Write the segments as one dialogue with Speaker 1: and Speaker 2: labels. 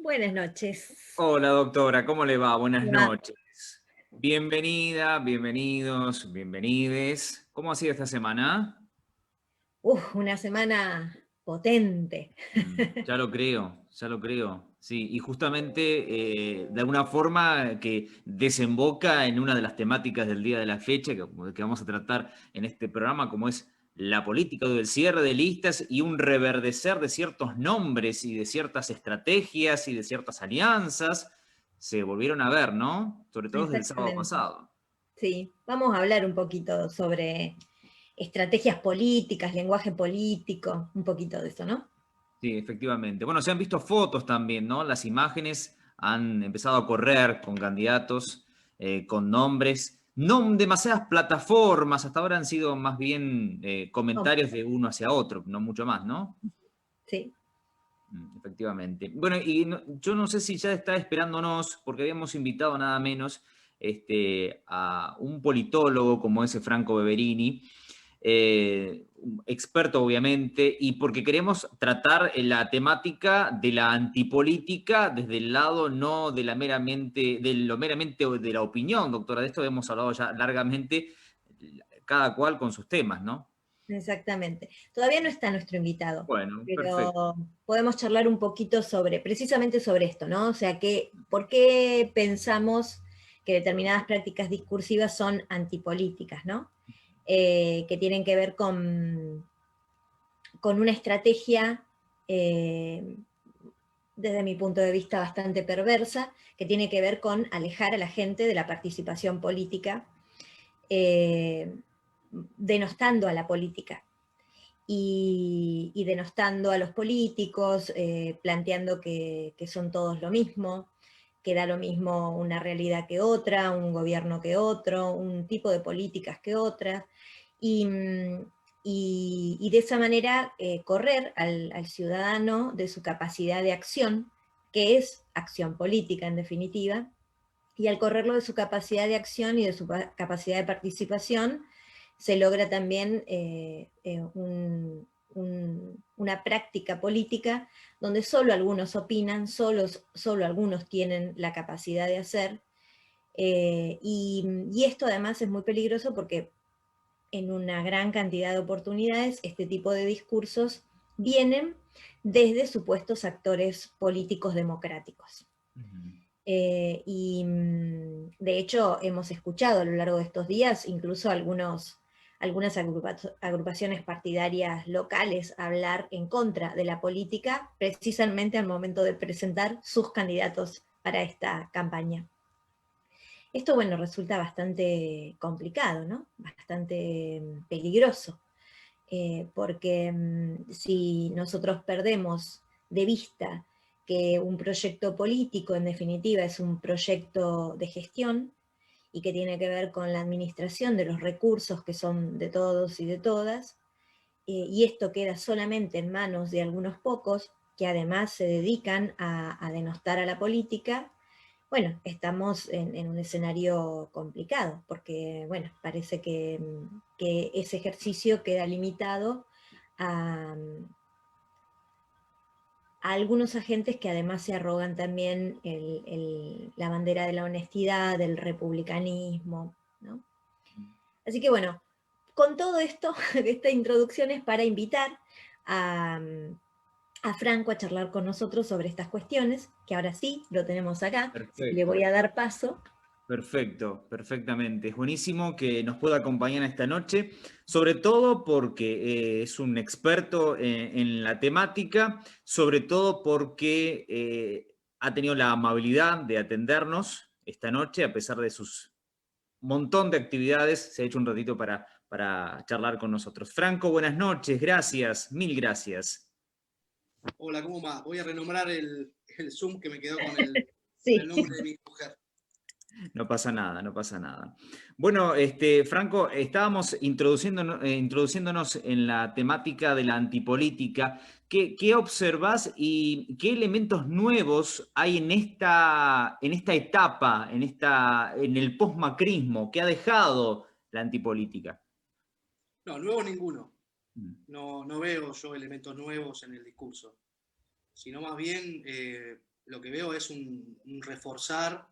Speaker 1: Buenas noches.
Speaker 2: Hola doctora, ¿cómo le va? Buenas
Speaker 1: Hola.
Speaker 2: noches. Bienvenida, bienvenidos, bienvenides. ¿Cómo ha sido esta semana?
Speaker 1: Una semana potente.
Speaker 2: Ya lo creo, ya lo creo. Sí, y justamente de alguna forma que desemboca en una de las temáticas del día de la fecha que vamos a tratar en este programa, como es la política del cierre de listas y un reverdecer de ciertos nombres y de ciertas estrategias y de ciertas alianzas. Se volvieron a ver, ¿no? Sobre todo desde el sábado
Speaker 1: Exactamente.
Speaker 2: pasado.
Speaker 1: Sí, vamos a hablar un poquito sobre estrategias políticas, lenguaje político, un poquito de eso, ¿no?
Speaker 2: Sí, efectivamente. Bueno, se han visto fotos también, ¿no? Las imágenes han empezado a correr con candidatos, con nombres. No demasiadas plataformas, hasta ahora han sido más bien
Speaker 1: Oh,
Speaker 2: comentarios de uno hacia otro, no mucho más, ¿no?
Speaker 1: sí.
Speaker 2: Efectivamente. Bueno, y yo no sé si ya está esperándonos, porque habíamos invitado nada menos a un politólogo como ese Franco Beverini, un experto obviamente, y porque queremos tratar la temática de la antipolítica desde el lado no de la meramente, de lo meramente de la opinión, doctora. De esto hemos hablado ya largamente, cada cual con sus temas, ¿no?
Speaker 1: Exactamente. Todavía no está nuestro invitado,
Speaker 2: Bueno, perfecto.
Speaker 1: pero podemos charlar un poquito sobre, precisamente sobre esto, ¿no? O sea, ¿por qué pensamos que determinadas prácticas discursivas son antipolíticas, ¿no? Que tienen que ver con una estrategia, eh, desde mi punto de vista, bastante perversa, que tiene que ver con alejar a la gente de la participación política, eh, denostando a la política y denostando a los políticos, planteando que son todos lo mismo, que da lo mismo una realidad que otra, un gobierno que otro, un tipo de políticas que otra, y, y de esa manera correr al ciudadano de su capacidad de acción, que es acción política en definitiva, y al correrlo de su capacidad de acción y de su capacidad de participación, se logra también una práctica política donde solo algunos opinan, solo algunos tienen la capacidad de hacer, y esto además es muy peligroso porque en una gran cantidad de oportunidades este tipo de discursos vienen desde supuestos actores políticos democráticos.
Speaker 2: Ujú.
Speaker 1: De hecho hemos escuchado a lo largo de estos días incluso algunas agrupaciones partidarias locales hablar en contra de la política precisamente al momento de presentar sus candidatos para esta campaña. Esto, bueno, resulta bastante complicado, ¿no? Bastante peligroso, porque si nosotros perdemos de vista que un proyecto político, en definitiva, es un proyecto de gestión y que tiene que ver con la administración de los recursos que son de todos y de todas, y esto queda solamente en manos de algunos pocos, que además se dedican a denostar a la política, bueno, estamos en un escenario complicado, porque, bueno, parece que ese ejercicio queda limitado a, a algunos agentes que además se arrogan también la bandera de la honestidad, del republicanismo, ¿no? Así que bueno, con todo esto, esta introducción es para invitar a, a Franco a charlar con nosotros sobre estas cuestiones, que ahora sí lo tenemos acá, así que le voy
Speaker 2: Perfecto.
Speaker 1: a dar paso.
Speaker 2: Perfecto, perfectamente. Es buenísimo que nos pueda acompañar esta noche, sobre todo porque es un experto en la temática, sobre todo porque ha tenido la amabilidad de atendernos esta noche, a pesar de sus montón de actividades, se ha hecho un ratito para charlar con nosotros. Franco, buenas noches, gracias, mil gracias.
Speaker 3: Hola, ¿cómo va? Voy a renombrar el Zoom que me quedó con el
Speaker 1: Sí,
Speaker 3: nombre de mi mujer.
Speaker 2: No pasa nada, no pasa nada. Bueno, Franco, estábamos introduciéndonos en la temática de la antipolítica. ¿Qué observás y qué elementos nuevos hay en esta etapa, en el postmacrismo que ha dejado la antipolítica?
Speaker 3: No, nuevo ninguno.
Speaker 2: Mm.
Speaker 3: No, no veo yo elementos nuevos en el discurso, sino más bien lo que veo es un reforzar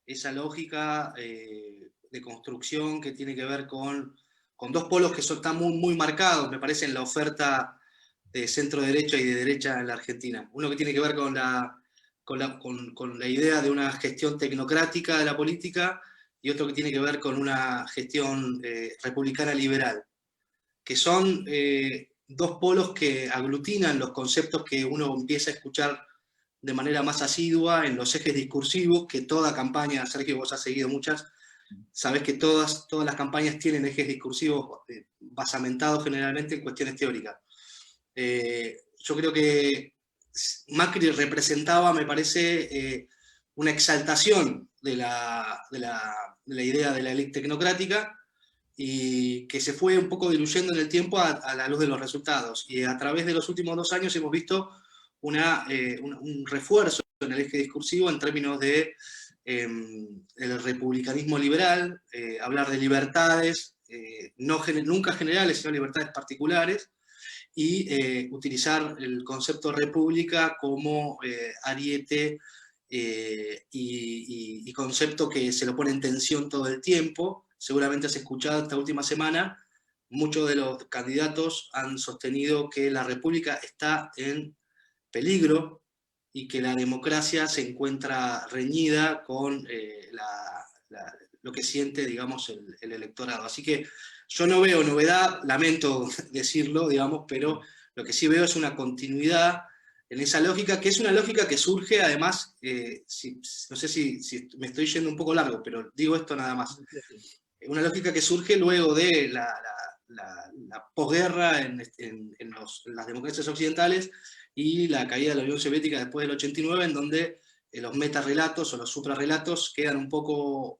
Speaker 3: esa lógica de construcción que tiene que ver con dos polos que están muy marcados, me parece, en la oferta de centro-derecha y de derecha en la Argentina. Uno que tiene que ver con la idea de una gestión tecnocrática de la política, y otro que tiene que ver con una gestión republicana liberal, que son dos polos que aglutinan los conceptos que uno empieza a escuchar de manera más asidua en los ejes discursivos, que toda campaña, Sergio, vos has seguido muchas, sabés que todas las campañas tienen ejes discursivos basamentados generalmente en cuestiones teóricas. Yo creo que Macri representaba, me parece, una exaltación de la idea de la élite tecnocrática, y que se fue un poco diluyendo en el tiempo a la luz de los resultados. Y a través de los últimos 2 años hemos visto un refuerzo en el eje discursivo en términos de el republicanismo liberal, hablar de libertades, nunca generales, sino libertades particulares, y utilizar el concepto de república como ariete y concepto que se lo pone en tensión todo el tiempo. Seguramente has escuchado esta última semana, muchos de los candidatos han sostenido que la república está en peligro y que la democracia se encuentra reñida con lo que siente, digamos, el electorado. Así que yo no veo novedad, lamento decirlo, digamos, pero lo que sí veo es una continuidad en esa lógica, que es una lógica que surge, además, no sé si me estoy yendo un poco largo, pero digo esto nada más. Una lógica que surge luego de la posguerra en las democracias occidentales y la caída de la Unión Soviética después del 89, en donde los metarrelatos o los suprarrelatos quedan un poco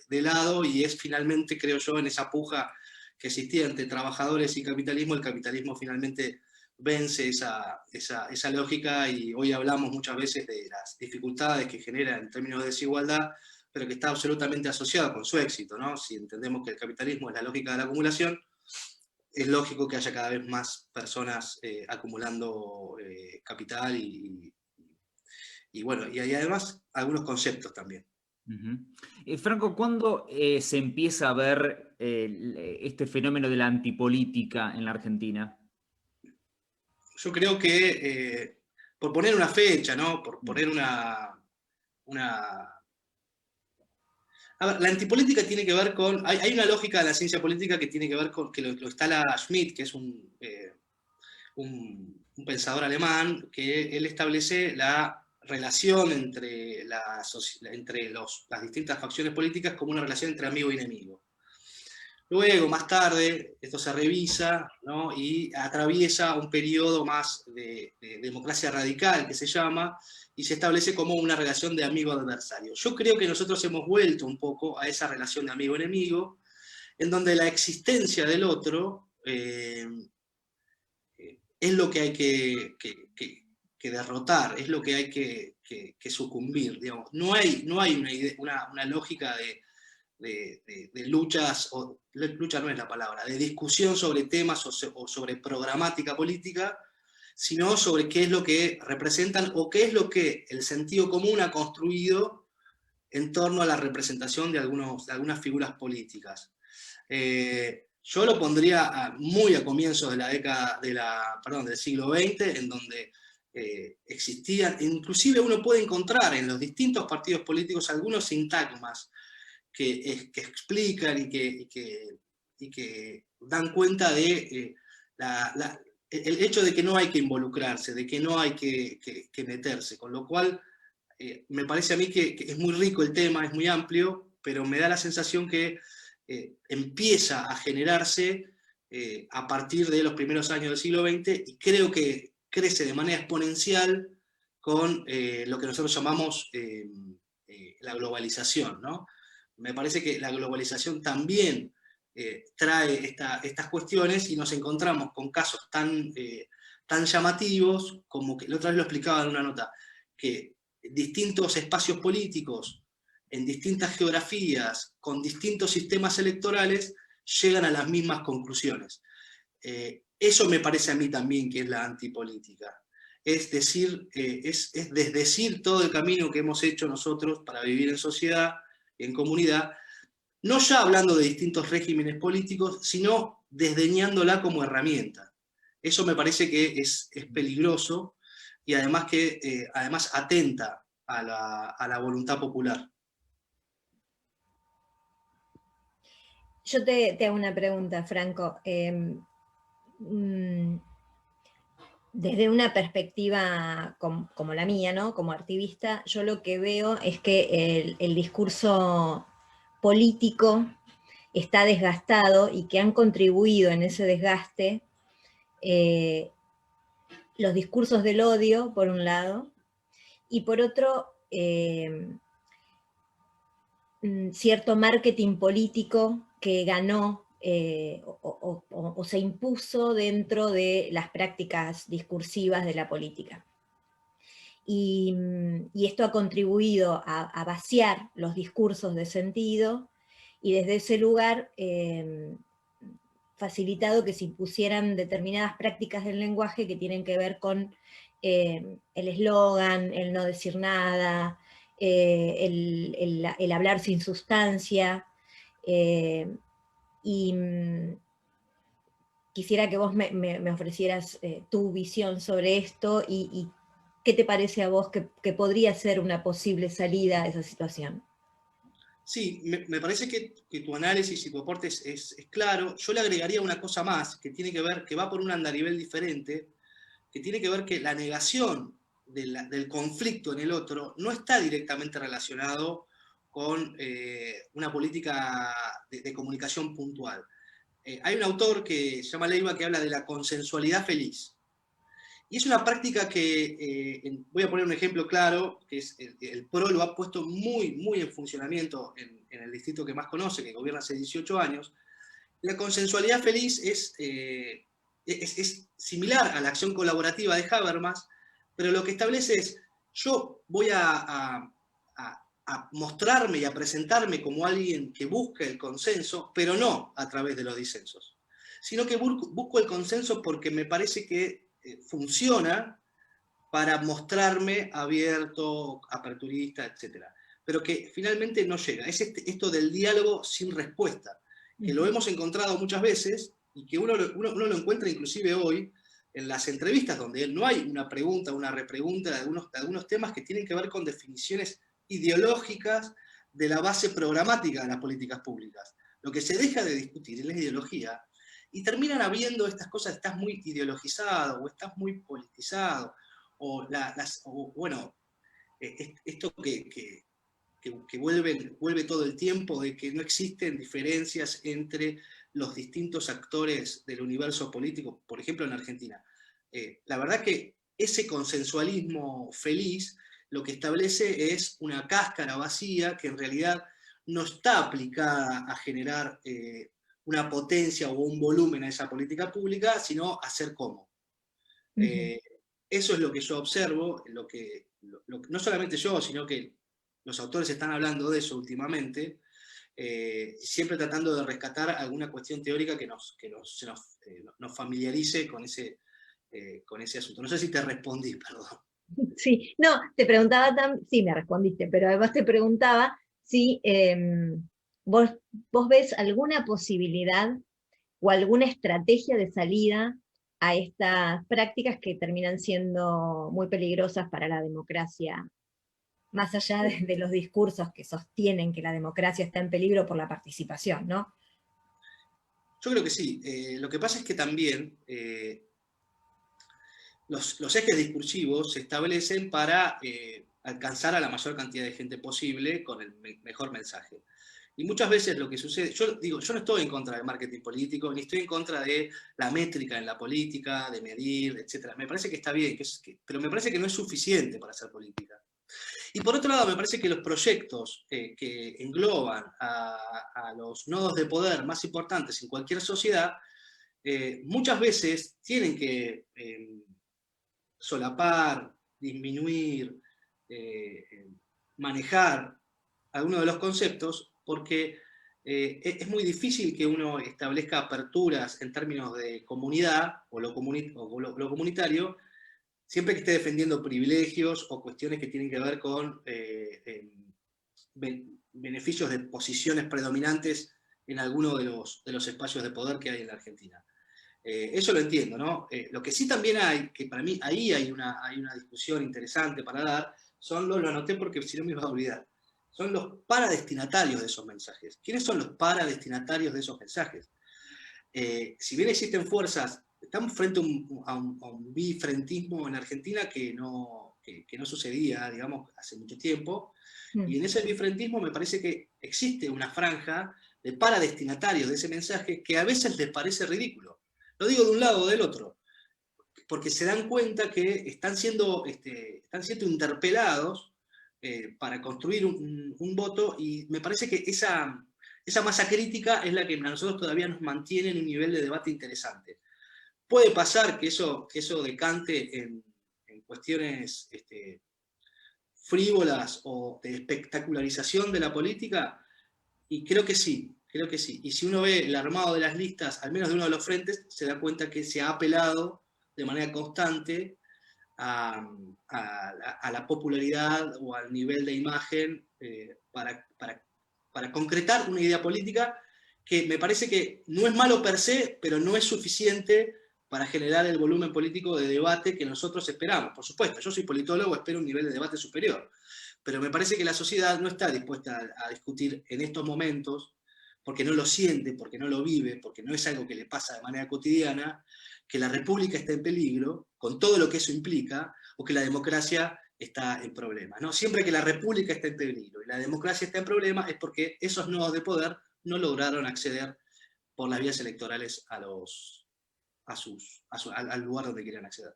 Speaker 3: de lado, y es finalmente, creo yo, en esa puja que existía entre trabajadores y capitalismo, el capitalismo finalmente vence esa lógica, y hoy hablamos muchas veces de las dificultades que genera en términos de desigualdad, pero que está absolutamente asociado con su éxito, ¿no? Si entendemos que el capitalismo es la lógica de la acumulación, es lógico que haya cada vez más personas acumulando capital y bueno, y hay además algunos conceptos también.
Speaker 2: Franco, ¿cuándo se empieza a ver este fenómeno de la antipolítica en la Argentina?
Speaker 3: Yo creo que, por poner una fecha, ¿no? Por poner una... A ver, la antipolítica tiene que ver con... Hay una lógica de la ciencia política que tiene que ver con, que lo instala Schmitt, que es un pensador alemán, que él establece la relación entre las distintas facciones políticas como una relación entre amigo y enemigo. Luego, más tarde, esto se revisa, ¿no? Y atraviesa un periodo más de democracia radical, que se llama, y se establece como una relación de amigo-adversario. Yo creo que nosotros hemos vuelto un poco a esa relación de amigo-enemigo, en donde la existencia del otro es lo que hay que derrotar, es lo que hay que sucumbir, digamos. No hay una lógica de luchas, o lucha no es la palabra, de discusión sobre temas o sobre programática política, sino sobre qué es lo que representan o qué es lo que el sentido común ha construido en torno a la representación de algunas figuras políticas. Yo lo pondría muy a comienzos de la década del siglo XX, en donde existían, inclusive uno puede encontrar en los distintos partidos políticos algunos sintagmas que explican y que dan cuenta de el hecho de que no hay que involucrarse, de que no hay que meterse, con lo cual me parece a mí que es muy rico el tema, es muy amplio, pero me da la sensación que empieza a generarse a partir de los primeros años del siglo XX, y creo que crece de manera exponencial con lo que nosotros llamamos la globalización, ¿no? Me parece que la globalización también trae estas cuestiones, y nos encontramos con casos tan llamativos, como que la otra vez lo explicaba en una nota, que distintos espacios políticos, en distintas geografías, con distintos sistemas electorales, llegan a las mismas conclusiones. Eso me parece a mí también que es la antipolítica. es decir, es desdecir todo el camino que hemos hecho nosotros para vivir en sociedad, en comunidad, no ya hablando de distintos regímenes políticos, sino desdeñándola como herramienta. Eso me parece que es peligroso y además que además atenta a la voluntad popular.
Speaker 1: Yo te hago una pregunta, Franco. Desde una perspectiva como la mía, ¿no? Como activista, yo lo que veo es que el discurso político está desgastado y que han contribuido en ese desgaste los discursos del odio, por un lado, y por otro, cierto marketing político que ganó o se impuso dentro de las prácticas discursivas de la política. Y esto ha contribuido a vaciar los discursos de sentido, y desde ese lugar facilitado que se impusieran determinadas prácticas del lenguaje que tienen que ver con el eslogan, el no decir nada, el hablar sin sustancia, y quisiera que vos me ofrecieras tu visión sobre esto y qué te parece a vos que podría ser una posible salida a esa situación.
Speaker 3: Sí, me parece que tu análisis y tu aporte es claro. Yo le agregaría una cosa más, que tiene que ver, que va por un andarivel diferente, que tiene que ver que la negación del conflicto en el otro no está directamente relacionado con una política de comunicación puntual. Hay un autor que se llama Leiva que habla de la consensualidad feliz. Y es una práctica que, voy a poner un ejemplo claro, que es el PRO lo ha puesto muy, muy en funcionamiento en el distrito que más conoce, que gobierna hace 18 años. La consensualidad feliz es similar a la acción colaborativa de Habermas, pero lo que establece es, yo voy a mostrarme y a presentarme como alguien que busca el consenso, pero no a través de los disensos, sino que busco el consenso porque me parece que funciona para mostrarme abierto, aperturista, etc. Pero que finalmente no llega. Es esto del diálogo sin respuesta, que lo hemos encontrado muchas veces y que uno lo encuentra inclusive hoy en las entrevistas, donde no hay una pregunta, una repregunta de algunos temas que tienen que ver con definiciones ideológicas de la base programática de las políticas públicas. Lo que se deja de discutir es la ideología, y terminan habiendo estas cosas, estás muy ideologizado, o estás muy politizado, o bueno, esto que vuelve todo el tiempo, de que no existen diferencias entre los distintos actores del universo político, por ejemplo en Argentina. La verdad que ese consensualismo feliz lo que establece es una cáscara vacía que en realidad no está aplicada a generar una potencia o un volumen a esa política pública, sino a hacer cómo. Eso es lo que yo observo, no solamente yo, sino que los autores están hablando de eso últimamente, siempre tratando de rescatar alguna cuestión teórica que nos familiarice con ese asunto. No sé si te respondí, perdón.
Speaker 1: Sí, no, te preguntaba sí, me respondiste, pero además te preguntaba si vos ves alguna posibilidad o alguna estrategia de salida a estas prácticas que terminan siendo muy peligrosas para la democracia, más allá de los discursos que sostienen que la democracia está en peligro por la participación, ¿no?
Speaker 3: Yo creo que sí. Lo que pasa es que también los ejes discursivos se establecen para alcanzar a la mayor cantidad de gente posible con el mejor mensaje. Y muchas veces lo que sucede, yo no estoy en contra del marketing político, ni estoy en contra de la métrica en la política, de medir, etc. Me parece que está bien, pero me parece que no es suficiente para hacer política. Y por otro lado, me parece que los proyectos que engloban a los nodos de poder más importantes en cualquier sociedad, muchas veces tienen que solapar, disminuir, manejar algunos de los conceptos, porque es muy difícil que uno establezca aperturas en términos de comunidad o lo comunitario siempre que esté defendiendo privilegios o cuestiones que tienen que ver con beneficios de posiciones predominantes en alguno de los espacios de poder que hay en la Argentina. Eso lo entiendo, ¿no? Lo que sí también hay, que para mí ahí hay una discusión interesante para dar, lo anoté porque si no me iba a olvidar, son los paradestinatarios de esos mensajes. ¿Quiénes son los paradestinatarios de esos mensajes? Si bien existen fuerzas, estamos frente a un bifrentismo en Argentina que no sucedía, digamos, hace mucho tiempo, y en ese bifrentismo me parece que existe una franja de paradestinatarios de ese mensaje que a veces les parece ridículo. Lo digo de un lado o del otro, porque se dan cuenta que están siendo interpelados para construir un voto, y me parece que esa masa crítica es la que a nosotros todavía nos mantiene en un nivel de debate interesante. Puede pasar que eso decante en cuestiones frívolas o de espectacularización de la política, y creo que sí. Y si uno ve el armado de las listas, al menos de uno de los frentes, se da cuenta que se ha apelado de manera constante a la popularidad o al nivel de imagen para concretar una idea política que me parece que no es malo per se, pero no es suficiente para generar el volumen político de debate que nosotros esperamos. Por supuesto, yo soy politólogo, espero un nivel de debate superior, pero me parece que la sociedad no está dispuesta a discutir en estos momentos, porque no lo siente, porque no lo vive, porque no es algo que le pasa de manera cotidiana, que la república está en peligro, con todo lo que eso implica, o que la democracia está en problemas, ¿no? Siempre que la república está en peligro y la democracia está en problemas es porque esos nodos de poder no lograron acceder por las vías electorales al lugar donde querían acceder.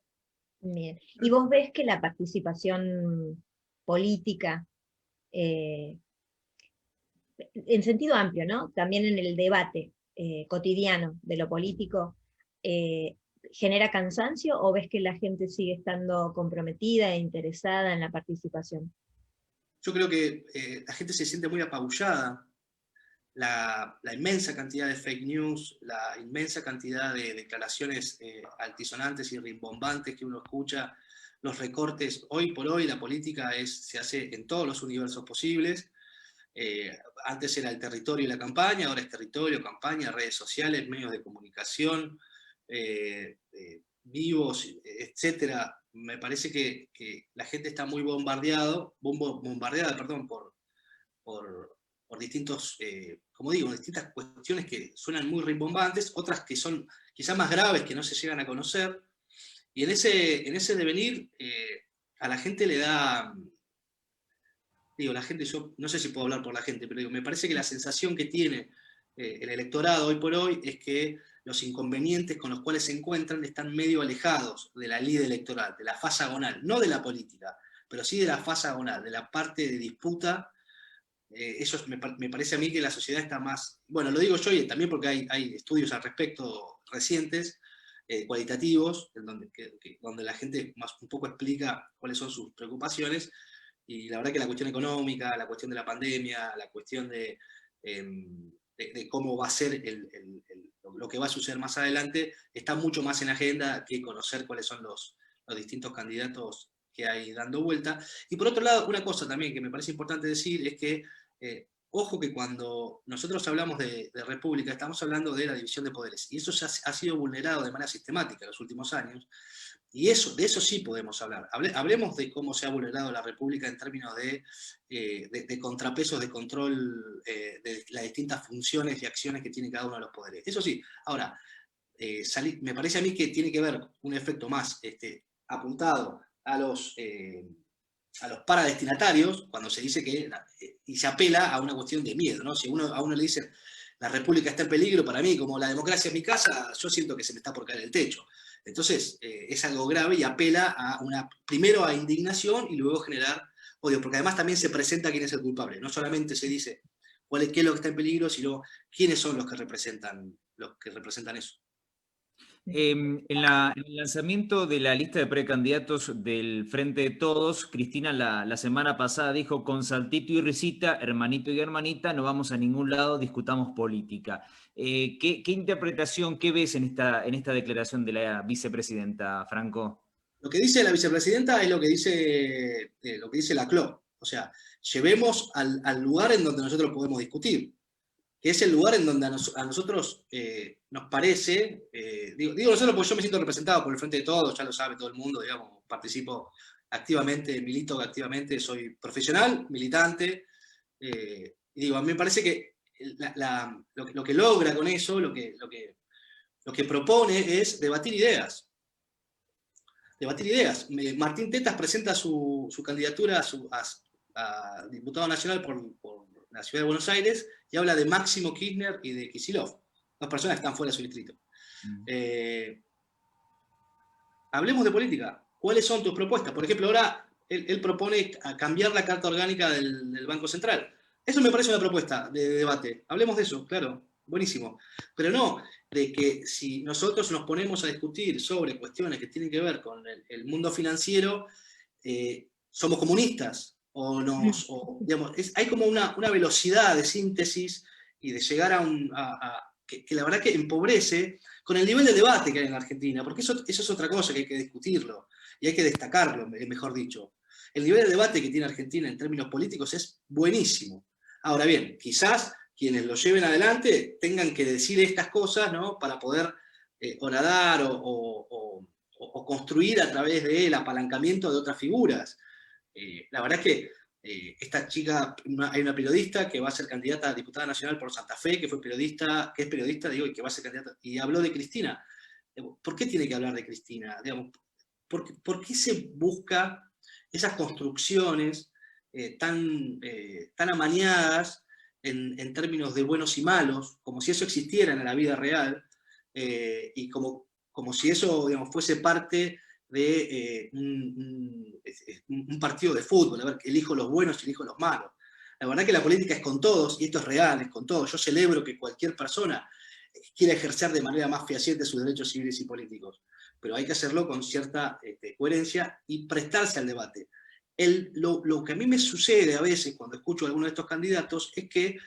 Speaker 1: Bien. ¿Y vos ves que la participación política, en sentido amplio, ¿no? También en el debate cotidiano de lo político, genera cansancio, o ves que la gente sigue estando comprometida e interesada en la participación?
Speaker 3: Yo creo que la gente se siente muy apabullada. La inmensa cantidad de fake news, la inmensa cantidad de declaraciones altisonantes y rimbombantes que uno escucha, los recortes. Hoy por hoy la política se hace en todos los universos posibles. Antes era el territorio y la campaña, ahora es territorio, campaña, redes sociales, medios de comunicación, vivos, etcétera. Me parece que la gente está muy bombardeada por distintos, como digo, distintas cuestiones que suenan muy rimbombantes, otras que son quizás más graves, que no se llegan a conocer, y en ese devenir a la gente le da, digo, la gente, yo no sé si puedo hablar por la gente, pero digo, me parece que la sensación que tiene el electorado hoy por hoy es que los inconvenientes con los cuales se encuentran están medio alejados de la lid electoral, de la fase agonal, no de la política, pero sí de la fase agonal, de la parte de disputa. Eso me parece a mí que la sociedad está más, bueno, lo digo yo y también porque hay estudios al respecto recientes, cualitativos, donde la gente un poco explica cuáles son sus preocupaciones, y la verdad que la cuestión económica, la cuestión de la pandemia, la cuestión de cómo va a ser lo que va a suceder más adelante, está mucho más en agenda que conocer cuáles son los distintos candidatos que hay dando vuelta. Y por otro lado, una cosa también que me parece importante decir es que, ojo que cuando nosotros hablamos de república, estamos hablando de la división de poderes, y eso ha sido vulnerado de manera sistemática en los últimos años, y de eso sí podemos hablar. Hablemos de cómo se ha vulnerado la república en términos de contrapesos, de control de las distintas funciones y acciones que tiene cada uno de los poderes. Eso sí. Ahora, me parece a mí que tiene que ver un efecto más apuntado a los paradestinatarios, cuando se dice que, y se apela a una cuestión de miedo, ¿no? Si a uno le dicen la república está en peligro, para mí, como la democracia es mi casa, yo siento que se me está por caer el techo. Entonces, es algo grave y apela primero a indignación y luego generar odio, porque además también se presenta quién es el culpable. No solamente se dice qué es lo que está en peligro, sino quiénes son los que representan eso.
Speaker 2: En el lanzamiento de la lista de precandidatos del Frente de Todos, Cristina la semana pasada dijo: con saltito y risita, hermanito y hermanita, no vamos a ningún lado, discutamos política. ¿Qué interpretación, qué ves en esta declaración de la vicepresidenta, Franco?
Speaker 3: Lo que dice la vicepresidenta es lo que dice la CLO. O sea, llevemos al lugar en donde nosotros podemos discutir, que es el lugar en donde a nosotros nos parece, digo nosotros porque yo me siento representado por el Frente de Todos, ya lo sabe todo el mundo, digamos, participo activamente, milito activamente, soy profesional, militante, y digo, a mí me parece que lo que logra con eso, lo que propone es debatir ideas. Debatir ideas. Martín Tetas presenta su candidatura a diputado nacional por la ciudad de Buenos Aires y habla de Máximo Kirchner y de Kicillof, dos personas que están fuera de su distrito. Hablemos de política. ¿Cuáles son tus propuestas? Por ejemplo, ahora él propone cambiar la carta orgánica del Banco Central. Eso me parece una propuesta de debate. Hablemos de eso, claro, buenísimo. Pero no de que si nosotros nos ponemos a discutir sobre cuestiones que tienen que ver con el mundo financiero, somos comunistas, digamos, hay como una velocidad de síntesis y de llegar que la verdad que empobrece con el nivel de debate que hay en la Argentina, porque eso es otra cosa que hay que discutirlo, y hay que destacarlo, mejor dicho. El nivel de debate que tiene Argentina en términos políticos es buenísimo. Ahora bien, quizás quienes lo lleven adelante tengan que decir estas cosas, ¿no?, para poder horadar o construir a través del apalancamiento de otras figuras. La verdad es que esta chica, hay una periodista que va a ser candidata a diputada nacional por Santa Fe, que es periodista, digo, y que va a ser candidata, y habló de Cristina. ¿Por qué tiene que hablar de Cristina? Digamos, ¿por qué se busca esas construcciones tan amañadas en términos de buenos y malos, como si eso existiera en la vida real, y como si eso, digamos, fuese parte de un partido de fútbol, a ver, elijo los buenos y elijo los malos. La verdad que la política es con todos, y esto es real, es con todos. Yo celebro que cualquier persona quiera ejercer de manera más fehaciente sus derechos civiles y políticos, pero hay que hacerlo con cierta coherencia y prestarse al debate. Lo que a mí me sucede a veces cuando escucho a alguno de estos candidatos es que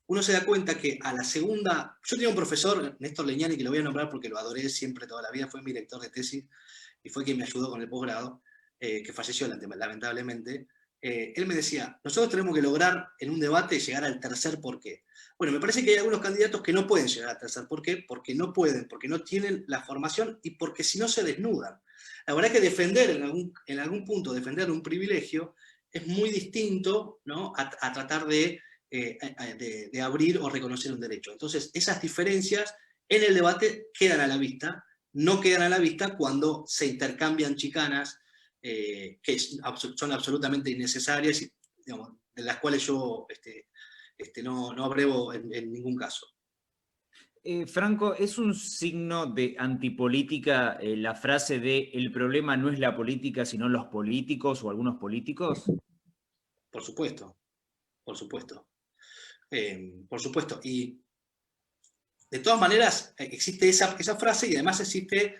Speaker 3: uno se da cuenta que a la segunda... Yo tenía un profesor, Néstor Leñani, que lo voy a nombrar porque lo adoré siempre toda la vida, fue mi director de tesis y fue quien me ayudó con el posgrado, que falleció lamentablemente. Él me decía, nosotros tenemos que lograr en un debate llegar al tercer porqué. Bueno, me parece que hay algunos candidatos que no pueden llegar al tercer porqué, porque no pueden, porque no tienen la formación y porque si no se desnudan. La verdad que defender, en algún punto, defender un privilegio es muy distinto, ¿no?, a tratar de abrir o reconocer un derecho. Entonces, esas diferencias en el debate quedan a la vista, no quedan a la vista cuando se intercambian chicanas que son absolutamente innecesarias y, digamos, de las cuales yo no abrevo en ningún caso.
Speaker 2: Franco, ¿es un signo de antipolítica la frase de el problema no es la política, sino los políticos o algunos políticos?
Speaker 3: Por supuesto, por supuesto. Por supuesto. Y de todas maneras existe esa frase y además existe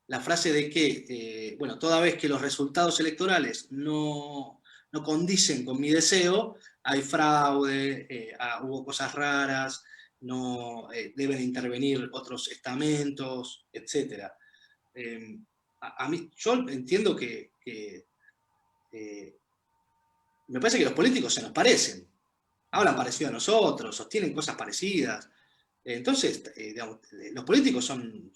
Speaker 3: la frase de que, bueno, toda vez que los resultados electorales no condicen con mi deseo, hay fraude, hubo cosas raras, no deben intervenir otros estamentos, etc. A mí, yo entiendo que me parece que los políticos se nos parecen, hablan parecido a nosotros, sostienen cosas parecidas. Entonces, digamos, los políticos son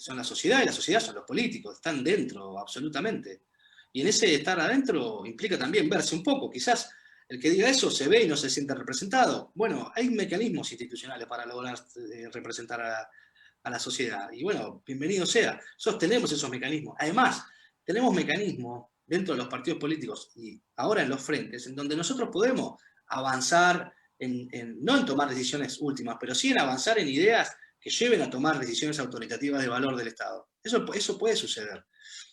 Speaker 3: la sociedad y la sociedad son los políticos, están dentro absolutamente. Y en ese estar adentro implica también verse un poco. Quizás el que diga eso se ve y no se siente representado. Bueno, hay mecanismos institucionales para lograr representar a la sociedad. Y bueno, bienvenido sea. Sostenemos esos mecanismos. Además, tenemos mecanismos dentro de los partidos políticos y ahora en los frentes, en donde nosotros podemos avanzar, no en tomar decisiones últimas, pero sí en avanzar en ideas que lleven a tomar decisiones autoritativas de valor del Estado. Eso puede suceder.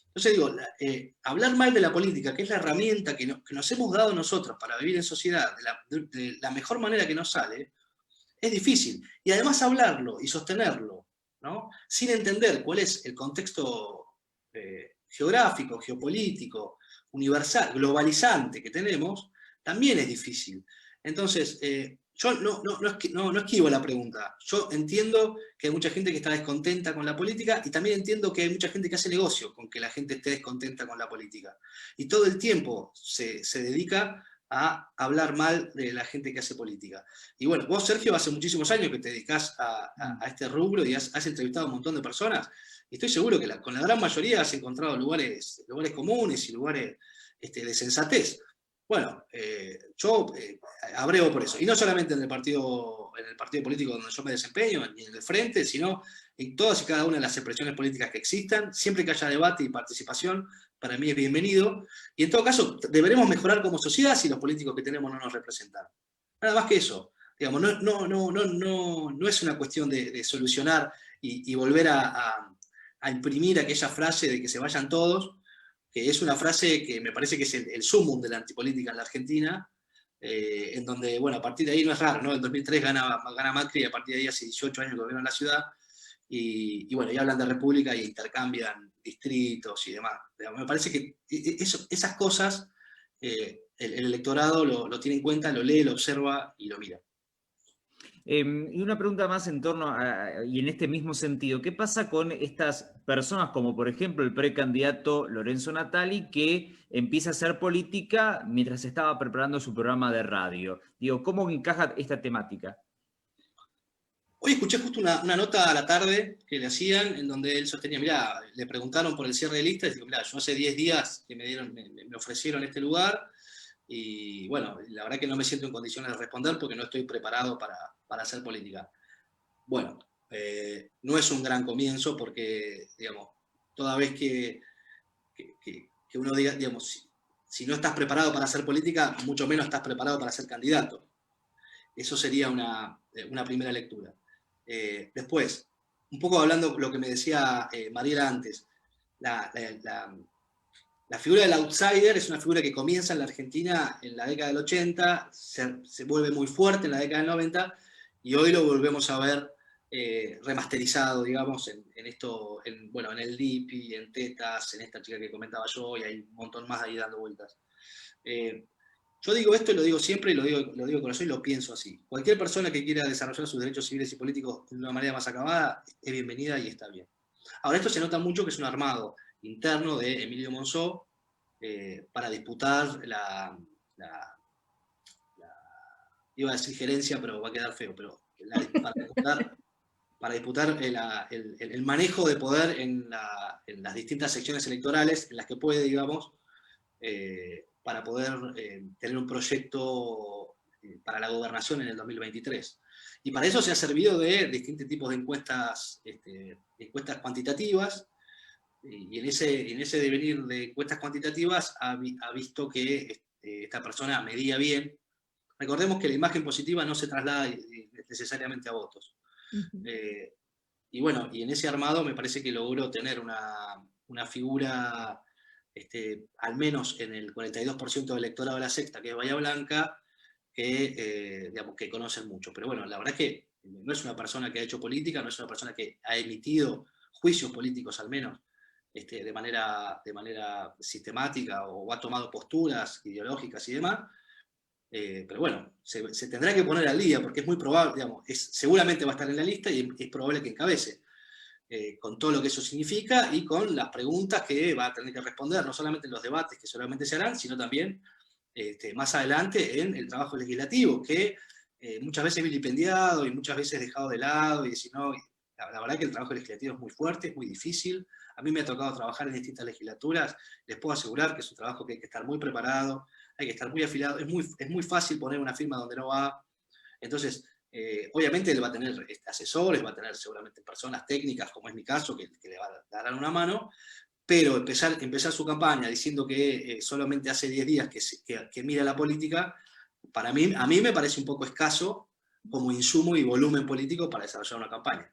Speaker 3: Entonces digo, hablar mal de la política, que es la herramienta que nos hemos dado nosotros para vivir en sociedad de la mejor manera que nos sale, es difícil. Y además hablarlo y sostenerlo, ¿no?, sin entender cuál es el contexto geográfico, geopolítico, universal, globalizante que tenemos, también es difícil. Entonces, yo no esquivo la pregunta. Yo entiendo que hay mucha gente que está descontenta con la política y también entiendo que hay mucha gente que hace negocio con que la gente esté descontenta con la política. Y todo el tiempo se dedica a hablar mal de la gente que hace política. Y bueno, vos, Sergio, hace muchísimos años que te dedicás a este rubro y has entrevistado a un montón de personas. Y estoy seguro que con la gran mayoría has encontrado lugares comunes y lugares de sensatez. Bueno, yo abrego por eso. Y no solamente en el partido político donde yo me desempeño, ni en el frente, sino en todas y cada una de las expresiones políticas que existan. Siempre que haya debate y participación, para mí es bienvenido. Y en todo caso, deberemos mejorar como sociedad si los políticos que tenemos no nos representan. Nada más que eso. Digamos, no es una cuestión de solucionar y volver a imprimir aquella frase de que se vayan todos, que es una frase que me parece que es el sumum de la antipolítica en la Argentina, en donde, bueno, a partir de ahí no es raro, ¿no? En 2003 gana Macri y a partir de ahí hace 18 años que gobierna la ciudad, y bueno, y hablan de república y intercambian distritos y demás. Me parece que esas cosas el electorado lo tiene en cuenta, lo lee, lo observa y lo mira.
Speaker 2: Y una pregunta más en torno y en este mismo sentido, ¿qué pasa con estas personas como por ejemplo el precandidato Lorenzo Natali que empieza a hacer política mientras estaba preparando su programa de radio? Digo, ¿cómo encaja esta temática?
Speaker 3: Hoy escuché justo una nota a la tarde que le hacían en donde él sostenía, mirá, le preguntaron por el cierre de listas y dijo, mirá, yo hace 10 días que me ofrecieron este lugar y bueno, la verdad que no me siento en condiciones de responder porque no estoy preparado para hacer política. Bueno, no es un gran comienzo porque, digamos, toda vez que uno diga, digamos, si no estás preparado para hacer política, mucho menos estás preparado para ser candidato. Eso sería una primera lectura. Después, un poco hablando lo que me decía Mariela antes, la figura del outsider es una figura que comienza en la Argentina en la década del 80, se vuelve muy fuerte en la década del 90, y hoy lo volvemos a ver remasterizado, digamos, en el DIPI, en Tetas, en esta chica que comentaba yo, y hay un montón más ahí dando vueltas. Yo digo esto y lo digo siempre, y lo digo con eso y lo pienso así. Cualquier persona que quiera desarrollar sus derechos civiles y políticos de una manera más acabada es bienvenida y está bien. Ahora, esto se nota mucho que es un armado interno de Emilio Monzó para disputar iba a decir gerencia, pero va a quedar feo, pero para disputar el manejo de poder en las distintas secciones electorales en las que puede, digamos, para poder tener un proyecto para la gobernación en el 2023. Y para eso se ha servido de distintos tipos de encuestas cuantitativas, y en ese devenir de encuestas cuantitativas ha visto que esta persona medía bien. Recordemos que la imagen positiva no se traslada necesariamente a votos. Y bueno, y en ese armado me parece que logró tener una figura, al menos en el 42% del electorado de la sexta, que es Bahía Blanca, digamos, que conocen mucho. Pero bueno, la verdad es que no es una persona que ha hecho política, no es una persona que ha emitido juicios políticos, al menos, de manera sistemática, o ha tomado posturas ideológicas y demás. Pero bueno, se tendrá que poner al día, porque es muy probable, digamos, seguramente va a estar en la lista y es probable que encabece, con todo lo que eso significa y con las preguntas que va a tener que responder, no solamente en los debates que solamente se harán, sino también más adelante en el trabajo legislativo, que muchas veces vilipendiado y muchas veces dejado de lado, y decir, no, la verdad que el trabajo legislativo es muy fuerte, es muy difícil. A mí me ha tocado trabajar en distintas legislaturas, les puedo asegurar que es un trabajo que hay que estar muy preparado, hay que estar muy afilado, es muy fácil poner una firma donde no va. Entonces, obviamente él va a tener asesores, va a tener seguramente personas técnicas, como es mi caso, que le darán una mano, pero empezar su campaña diciendo que solamente hace 10 días que mira la política, a mí me parece un poco escaso como insumo y volumen político para desarrollar una campaña.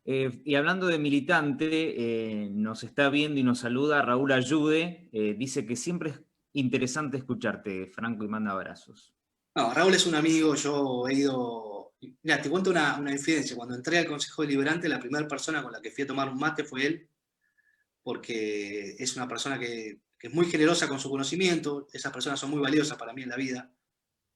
Speaker 2: Y hablando de militante, nos está viendo y nos saluda Raúl Ayude, dice que siempre es interesante escucharte, Franco, y manda abrazos.
Speaker 3: No, Raúl es un amigo, yo he ido... Mira, te cuento una infidencia. Cuando entré al Consejo Deliberante, la primera persona con la que fui a tomar un mate fue él, porque es una persona que es muy generosa con su conocimiento, esas personas son muy valiosas para mí en la vida,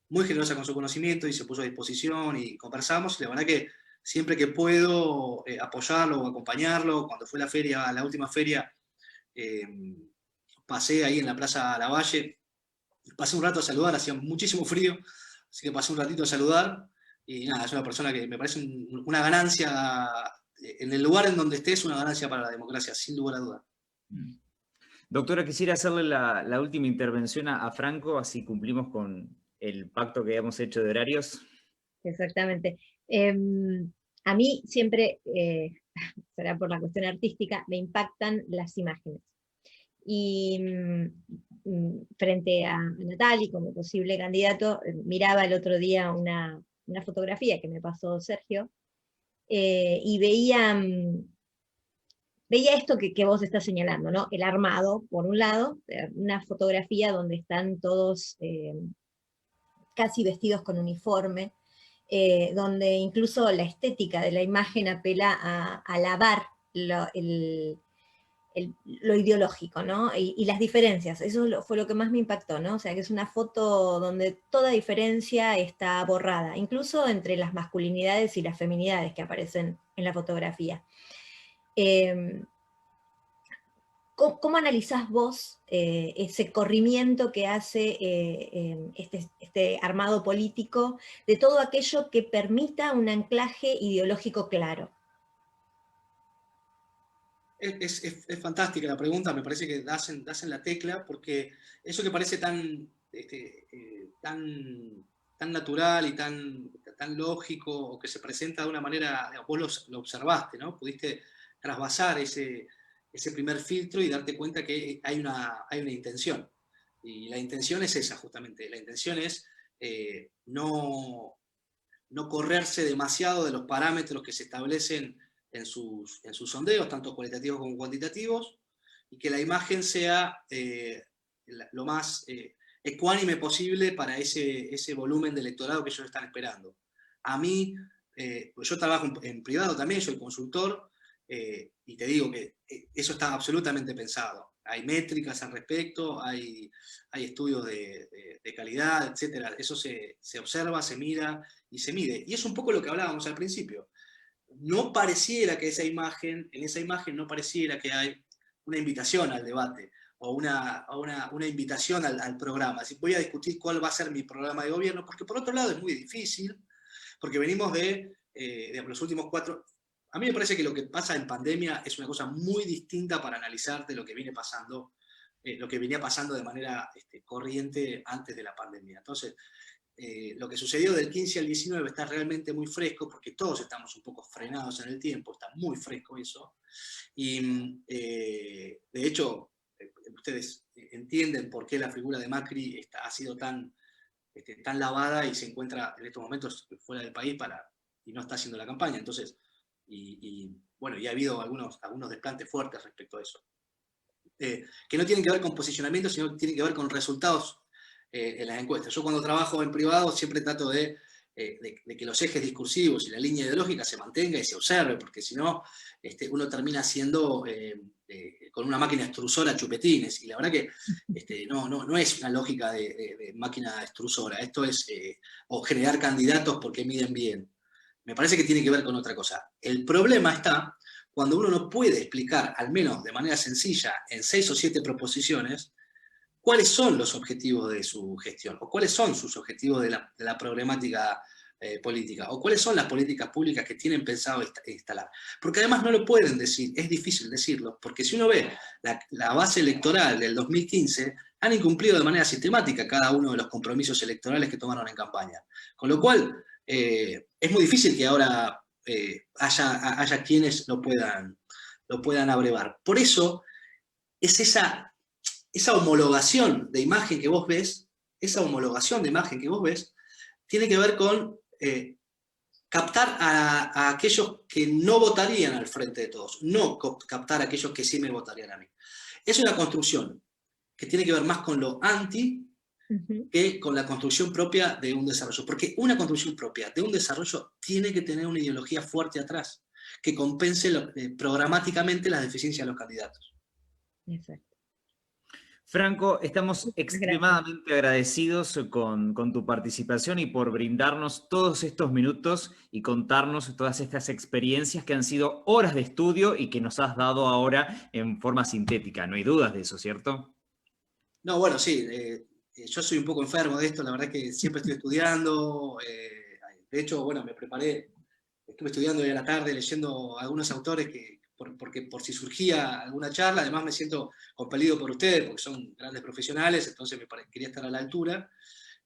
Speaker 3: muy generosa con su conocimiento y se puso a disposición y conversamos. Y la verdad que siempre que puedo apoyarlo o acompañarlo, cuando fue la feria, la última feria, pasé ahí en la Plaza Lavalle, pasé un rato a saludar, hacía muchísimo frío, así que pasé un ratito a saludar. Y nada, es una persona que me parece una ganancia, en el lugar en donde esté, es una ganancia para la democracia, sin lugar a duda.
Speaker 2: Doctora, quisiera hacerle la última intervención a Franco, así cumplimos con el pacto que habíamos hecho de horarios.
Speaker 1: Exactamente. A mí siempre, será por la cuestión artística, me impactan las imágenes. Y frente a Natali como posible candidato, miraba el otro día una fotografía que me pasó Sergio, y veía esto que vos estás señalando, ¿no? El armado, por un lado, una fotografía donde están todos casi vestidos con uniforme, donde incluso la estética de la imagen apela a lavar lo ideológico, ¿no? Y las diferencias, eso fue lo que más me impactó, ¿no? O sea, que es una foto donde toda diferencia está borrada, incluso entre las masculinidades y las feminidades que aparecen en la fotografía. ¿Cómo analizás vos ese corrimiento que hace este armado político de todo aquello que permita un anclaje ideológico claro?
Speaker 3: Es fantástica la pregunta, me parece que das en la tecla, porque eso que parece tan natural y tan lógico, o que se presenta de una manera, vos lo observaste, ¿no? Pudiste trasvasar ese primer filtro y darte cuenta que hay una intención. Y la intención es esa, justamente. La intención es no correrse demasiado de los parámetros que se establecen en sus sondeos, tanto cualitativos como cuantitativos, y que la imagen sea lo más ecuánime posible para ese volumen de electorado que ellos están esperando. A mí, pues yo trabajo en privado también, soy consultor, y te digo que eso está absolutamente pensado. Hay métricas al respecto, hay estudios de calidad, etc. Eso se observa, se mira y se mide. Y es un poco lo que hablábamos al principio. No pareciera que en esa imagen no pareciera que hay una invitación al debate o una invitación al programa. Si voy a discutir cuál va a ser mi programa de gobierno, porque por otro lado es muy difícil, porque venimos de los últimos 4... A mí me parece que lo que pasa en pandemia es una cosa muy distinta para analizar de lo que viene pasando, lo que venía pasando de manera corriente antes de la pandemia. Entonces, lo que sucedió del 15 al 19 está realmente muy fresco, porque todos estamos un poco frenados en el tiempo, está muy fresco eso. Y de hecho, ustedes entienden por qué la figura de Macri ha sido tan lavada y se encuentra en estos momentos fuera del país y no está haciendo la campaña. Entonces, bueno, y ha habido algunos desplantes fuertes respecto a eso. Que no tienen que ver con posicionamiento, sino tienen que ver con resultados en las encuestas. Yo cuando trabajo en privado siempre trato de que los ejes discursivos y la línea ideológica se mantenga y se observe, porque si no, uno termina siendo con una máquina extrusora chupetines, y la verdad que no es una lógica de máquina extrusora. Esto es o generar candidatos porque miden bien. Me parece que tiene que ver con otra cosa. El problema está cuando uno no puede explicar, al menos de manera sencilla, en 6 o 7 proposiciones, cuáles son los objetivos de su gestión, o cuáles son sus objetivos de la problemática política, o cuáles son las políticas públicas que tienen pensado instalar. Porque además no lo pueden decir, es difícil decirlo, porque si uno ve la base electoral del 2015, han incumplido de manera sistemática cada uno de los compromisos electorales que tomaron en campaña. Con lo cual, es muy difícil que ahora haya quienes lo puedan abrevar. Por eso, es esa homologación de imagen que vos ves, tiene que ver con captar a aquellos que no votarían al Frente de Todos, no captar a aquellos que sí me votarían a mí. Es una construcción que tiene que ver más con lo anti que con la construcción propia de un desarrollo. Porque una construcción propia de un desarrollo tiene que tener una ideología fuerte atrás, que compense programáticamente las deficiencias de los candidatos.
Speaker 1: Exacto.
Speaker 2: Franco, estamos
Speaker 1: Muchas gracias.
Speaker 2: extremadamente agradecidos con tu participación y por brindarnos todos estos minutos y contarnos todas estas experiencias que han sido horas de estudio y que nos has dado ahora en forma sintética. No hay dudas de eso, ¿cierto?
Speaker 3: No, bueno, sí, yo soy un poco enfermo de esto, la verdad es que siempre estoy estudiando, de hecho, bueno, me preparé, estuve estudiando hoy a la tarde, leyendo algunos autores porque por si surgía alguna charla, además me siento compelido por ustedes, porque son grandes profesionales, entonces quería estar a la altura.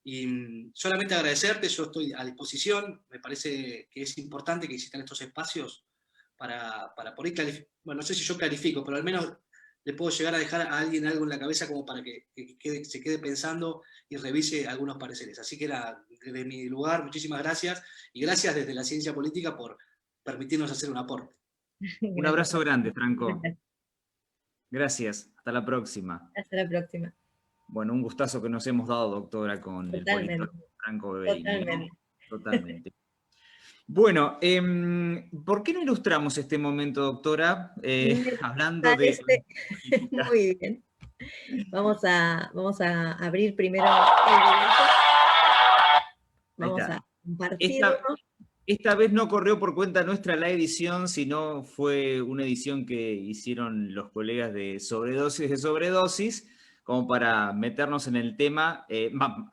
Speaker 3: Y solamente agradecerte, yo estoy a disposición, me parece que es importante que existan estos espacios para por ahí clarificar, bueno, no sé si yo clarifico, pero al menos le puedo llegar a dejar a alguien algo en la cabeza como para que se quede pensando y revise algunos pareceres. Así que desde mi lugar, muchísimas gracias, y gracias desde la ciencia política por permitirnos hacer un aporte.
Speaker 2: Un
Speaker 1: Gracias.
Speaker 2: abrazo grande, Franco. Gracias. Hasta la próxima.
Speaker 1: Hasta la próxima.
Speaker 2: Bueno, un gustazo que nos hemos dado, doctora, con el
Speaker 1: Totalmente.
Speaker 2: politólogo Franco Beverini, ¿no?
Speaker 1: Totalmente.
Speaker 2: Totalmente. Bueno, ¿por qué no ilustramos este momento, doctora?
Speaker 1: Me
Speaker 2: Hablando de
Speaker 1: parece
Speaker 2: política.
Speaker 1: muy bien. Vamos a abrir primero el directo. Vamos a compartirlo.
Speaker 2: Esta vez no corrió por cuenta nuestra la edición, sino fue una edición que hicieron los colegas de Sobredosis, como para meternos en el tema,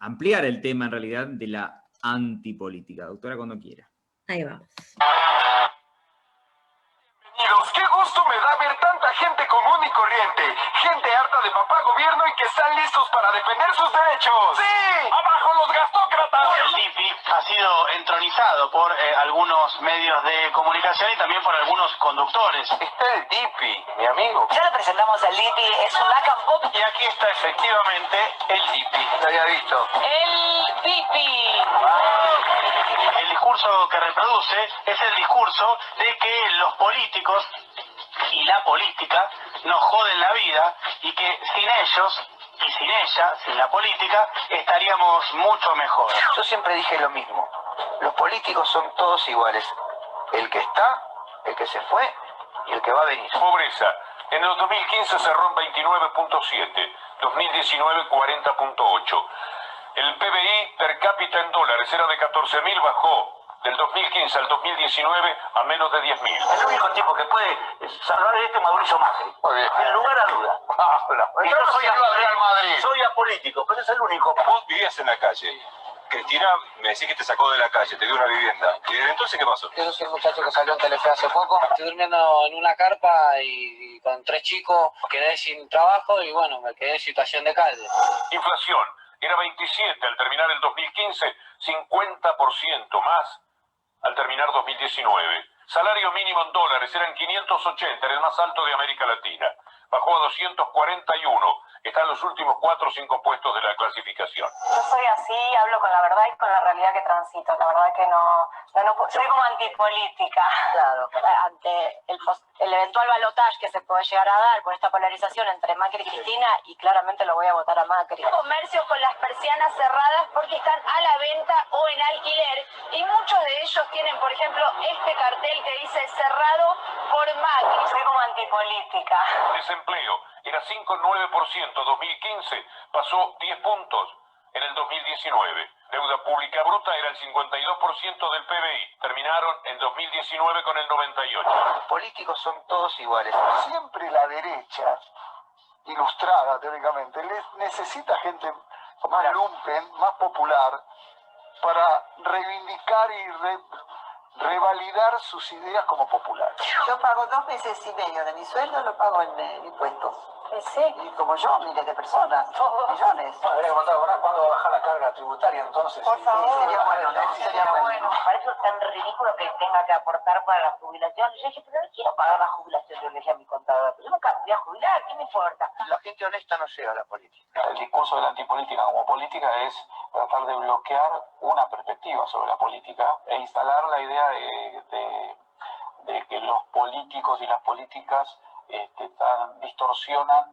Speaker 2: ampliar el tema en realidad de la antipolítica. Doctora, cuando quiera.
Speaker 1: Ahí vamos.
Speaker 4: Bienvenidos, qué gusto me da ver tanta gente común y corriente, gente harta de papá gobierno y que están listos para defender sus derechos. ¡Sí! ¡Abajo los gastócratas!
Speaker 5: El DIPI ha sido entronizado por algunos medios de comunicación y también por algunos conductores.
Speaker 4: Está el DIPI, mi amigo.
Speaker 6: Ya le presentamos al DIPI, es un NACAM Pop.
Speaker 5: Y aquí está efectivamente el DIPI.
Speaker 4: Lo había visto.
Speaker 6: El DIPI.
Speaker 5: El discurso que reproduce es el discurso de que los políticos y la política nos joden la vida y que sin ellos y sin ella, sin la política, estaríamos mucho mejor.
Speaker 4: Yo siempre dije lo mismo. Los políticos son todos iguales. El que está, el que se fue y el que va a venir.
Speaker 7: Pobreza. En el 2015 cerró en 29.7, 2019 40.8. El PBI per cápita en dólares era de 14.000, bajó del 2015 al 2019 a menos de 10.000.
Speaker 5: El único tipo que puede salvar esto es Mauricio Macri.
Speaker 7: Muy bien.
Speaker 5: Sin lugar a duda. Y yo soy apolítico, pero es el único.
Speaker 7: Vos vivías en la calle. Cristina, me decís que te sacó de la calle, te dio una vivienda. ¿Y desde entonces qué pasó?
Speaker 8: Yo soy el muchacho que salió en Telefe hace poco. Estoy durmiendo en una carpa y con 3 chicos quedé sin trabajo y bueno, me quedé en situación de calle.
Speaker 7: Inflación. Era 27 al terminar el 2015, 50% más al terminar 2019. Salario mínimo en dólares eran 580, era el más alto de América Latina. Bajó a 241. Está en los últimos 4 o 5 puestos de la clasificación.
Speaker 9: Yo soy así, hablo con la verdad y con la realidad que transito. La verdad que no soy como antipolítica.
Speaker 6: Claro.
Speaker 9: Ante el eventual balotaje que se puede llegar a dar por esta polarización entre Macri y Cristina, y claramente lo voy a votar a Macri.
Speaker 10: Comercios con las persianas cerradas porque están a la venta o en alquiler, y muchos de ellos tienen, por ejemplo, este cartel que dice cerrado por Macri.
Speaker 9: Soy como antipolítica.
Speaker 7: Desempleo era 5,9%, 2015 pasó 10 puntos en el 2019. Deuda pública bruta era el 52% del PBI. Terminaron en 2019 con el 98%.
Speaker 4: Los políticos son todos iguales.
Speaker 11: Siempre la derecha, ilustrada teóricamente, necesita gente más lumpen, más popular, para reivindicar y revalidar sus ideas como populares.
Speaker 6: Yo pago 2 meses y medio de mi sueldo, lo pago en impuestos.
Speaker 9: Sí.
Speaker 6: Y como yo, miles de personas, millones.
Speaker 11: Habría que contar cuándo va a bajar la carga tributaria entonces.
Speaker 9: Por favor.
Speaker 6: Sería bueno, ¿no? Sería bueno.
Speaker 9: Me parece tan ridículo que tenga que aportar para la jubilación. Yo dije, pero no quiero pagar la jubilación. Yo le dije a mi contador, pero yo nunca me voy a jubilar, ¿qué me importa?
Speaker 4: La gente honesta no llega a la política.
Speaker 11: El discurso de la antipolítica como política es tratar de bloquear una perspectiva sobre la política e instalar la idea de que los políticos y las políticas distorsionan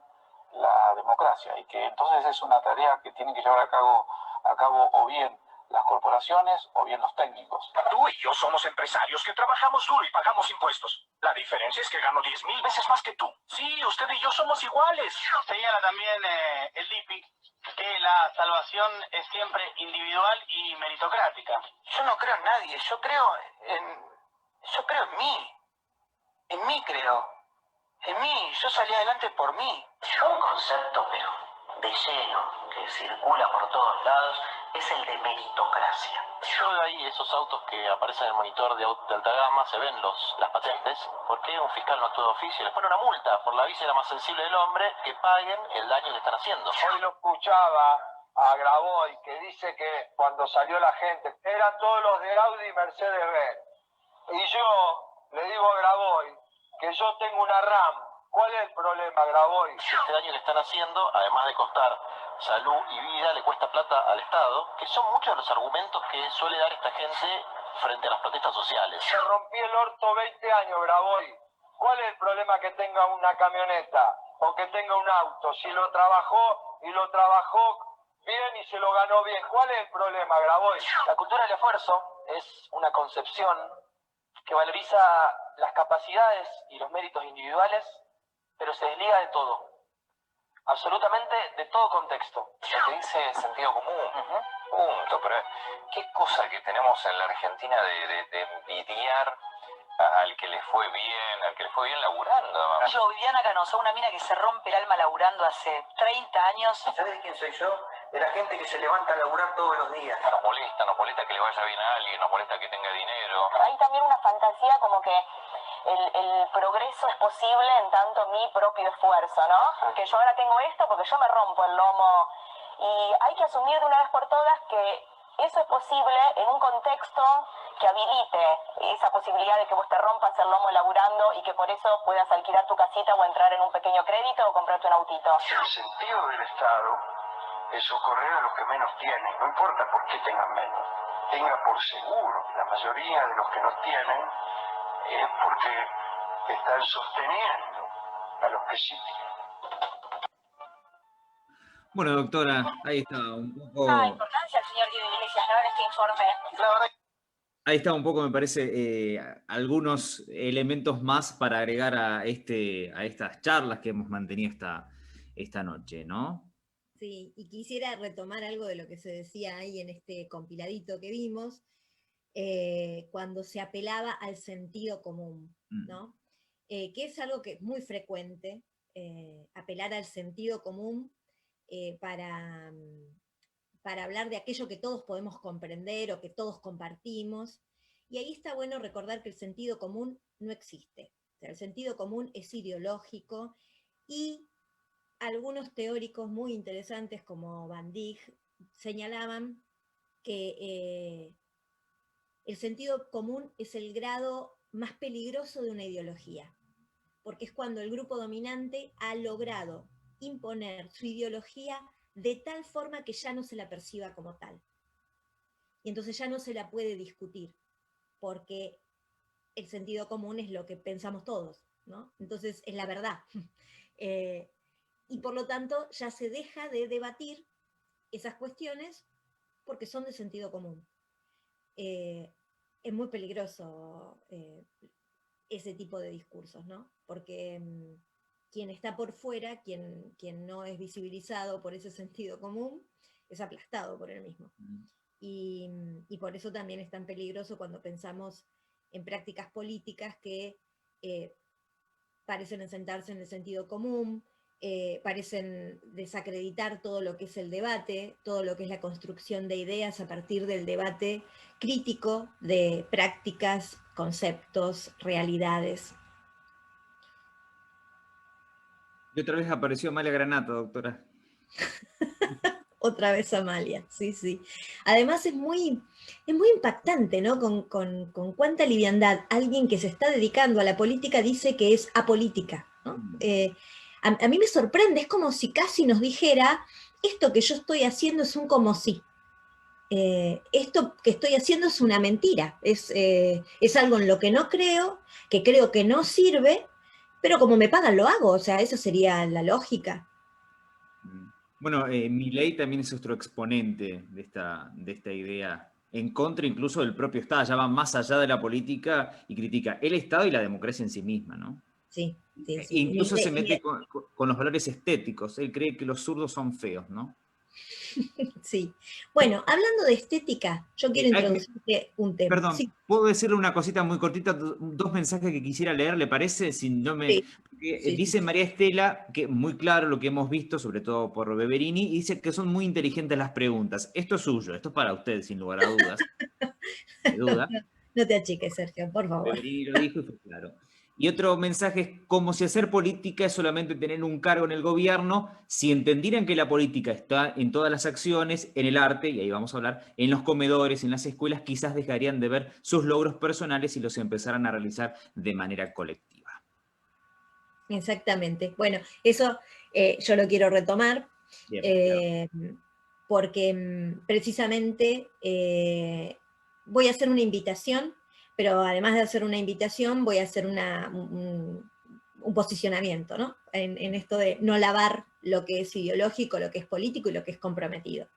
Speaker 11: la democracia y que entonces es una tarea que tienen que llevar a cabo o bien las corporaciones o bien los técnicos.
Speaker 4: Tú y yo somos empresarios que trabajamos duro y pagamos impuestos. La diferencia es que gano 10.000 veces más que tú. Sí, usted y yo somos iguales.
Speaker 5: Señala también el LIPI que la salvación es siempre individual y meritocrática.
Speaker 6: Yo no creo en nadie, yo creo en mí. En mí creo. En mí, yo salí adelante por mí.
Speaker 9: Un concepto, pero de lleno, que circula por todos lados, es el de meritocracia.
Speaker 11: Yo de ahí esos autos que aparecen en el monitor de alta gama, se ven las patentes, porque un fiscal no actúa de oficio, les pone una multa por la víscera más sensible del hombre, que paguen el daño que están haciendo.
Speaker 12: Hoy lo escuchaba a Graboy, que dice que cuando salió la gente, eran todos los de Audi y Mercedes-Benz. Y yo le digo a Graboy que yo tengo una RAM. ¿Cuál es el problema, Graboy?
Speaker 11: Este daño que están haciendo, además de costar salud y vida, le cuesta plata al Estado, que son muchos de los argumentos que suele dar esta gente frente a las protestas sociales.
Speaker 12: Se rompí el orto 20 años, Graboy. ¿Cuál es el problema que tenga una camioneta o que tenga un auto? Si lo trabajó bien y se lo ganó bien. ¿Cuál es el problema, Graboy?
Speaker 6: La cultura del esfuerzo es una concepción que valoriza las capacidades y los méritos individuales, pero se desliga de todo. Absolutamente de todo contexto.
Speaker 13: Lo que dice sentido común. Punto. Pero qué cosa que tenemos en la Argentina de envidiar al que le fue bien laburando.
Speaker 6: Yo, Viviana Canosa, una mina que se rompe el alma laburando hace 30 años.
Speaker 9: ¿Sabes quién soy yo? De la gente que se levanta a laburar todos los días.
Speaker 13: Nos molesta que le vaya bien a alguien, nos molesta que tenga dinero.
Speaker 10: Hay también una fantasía como que el progreso es posible en tanto mi propio esfuerzo, ¿no? Que yo ahora tengo esto porque yo me rompo el lomo. Y hay que asumir de una vez por todas que eso es posible en un contexto que habilite esa posibilidad de que vos te rompas el lomo laburando y que por eso puedas alquilar tu casita o entrar en un pequeño crédito o comprarte un autito.
Speaker 12: El sentido del Estado es socorrer a los que menos tienen, no importa por qué tengan menos. Tenga por seguro que la mayoría de los que no tienen es porque están sosteniendo a los que sí tienen.
Speaker 2: Bueno, doctora, ahí está un poco...
Speaker 10: importancia el señor Guido Iglesias, ¿no? En este informe.
Speaker 6: La verdad.
Speaker 2: Ahí está un poco, me parece, algunos elementos más para agregar a estas charlas que hemos mantenido esta noche, ¿no?
Speaker 1: Sí, y quisiera retomar algo de lo que se decía ahí en este compiladito que vimos, cuando se apelaba al sentido común, ¿no? Que es algo que es muy frecuente, apelar al sentido común para hablar de aquello que todos podemos comprender o que todos compartimos, y ahí está bueno recordar que el sentido común no existe. O sea, el sentido común es ideológico, y algunos teóricos muy interesantes como Van Dijk señalaban que el sentido común es el grado más peligroso de una ideología, porque es cuando el grupo dominante ha logrado imponer su ideología de tal forma que ya no se la perciba como tal. Y entonces ya no se la puede discutir, porque el sentido común es lo que pensamos todos, ¿no? Entonces es la verdad. Y por lo tanto ya se deja de debatir esas cuestiones porque son de sentido común. Es muy peligroso ese tipo de discursos, ¿no? Porque quien está por fuera, quien no es visibilizado por ese sentido común, es aplastado por él mismo. Y por eso también es tan peligroso cuando pensamos en prácticas políticas que parecen asentarse en el sentido común, parecen desacreditar todo lo que es el debate, todo lo que es la construcción de ideas a partir del debate crítico de prácticas, conceptos, realidades.
Speaker 2: Y otra vez apareció Amalia Granata, doctora.
Speaker 1: Otra vez Amalia, sí, sí. Además es muy impactante, ¿no? Con cuánta liviandad alguien que se está dedicando a la política dice que es apolítica, ¿no? A mí me sorprende, es como si casi nos dijera, esto que yo estoy haciendo es un como si. Esto que estoy haciendo es una mentira, es algo en lo que no creo, que creo que no sirve, pero como me pagan lo hago, o sea, esa sería la lógica.
Speaker 2: Bueno, Milei también es otro exponente de esta idea, en contra incluso del propio Estado, ya va más allá de la política y critica el Estado y la democracia en sí misma, ¿no?
Speaker 1: Sí, sí, sí.
Speaker 2: Incluso se mete con los valores estéticos, él cree que los zurdos son feos, ¿no?
Speaker 1: Sí. Bueno, hablando de estética, yo quiero introducirte un tema.
Speaker 2: Perdón,
Speaker 1: Sí.
Speaker 2: ¿puedo decirle una cosita muy cortita? Dos mensajes que quisiera leer, ¿le parece? Si no me...
Speaker 1: Sí.
Speaker 2: Dice María Estela, que muy claro lo que hemos visto, sobre todo por Beverini, y dice que son muy inteligentes las preguntas. Esto es suyo, esto es para usted, sin lugar a dudas. Sin duda.
Speaker 1: No te achiques, Sergio, por favor.
Speaker 2: Beverini lo dijo y fue claro. Y otro mensaje es como si hacer política es solamente tener un cargo en el gobierno, si entendieran que la política está en todas las acciones, en el arte, y ahí vamos a hablar, en los comedores, en las escuelas, quizás dejarían de ver sus logros personales y los empezaran a realizar de manera colectiva.
Speaker 1: Exactamente. Bueno, eso yo lo quiero retomar,
Speaker 2: Bien,
Speaker 1: porque precisamente voy a hacer una invitación, pero además de hacer una invitación, voy a hacer un posicionamiento, ¿no? En esto de no lavar lo que es ideológico, lo que es político y lo que es comprometido.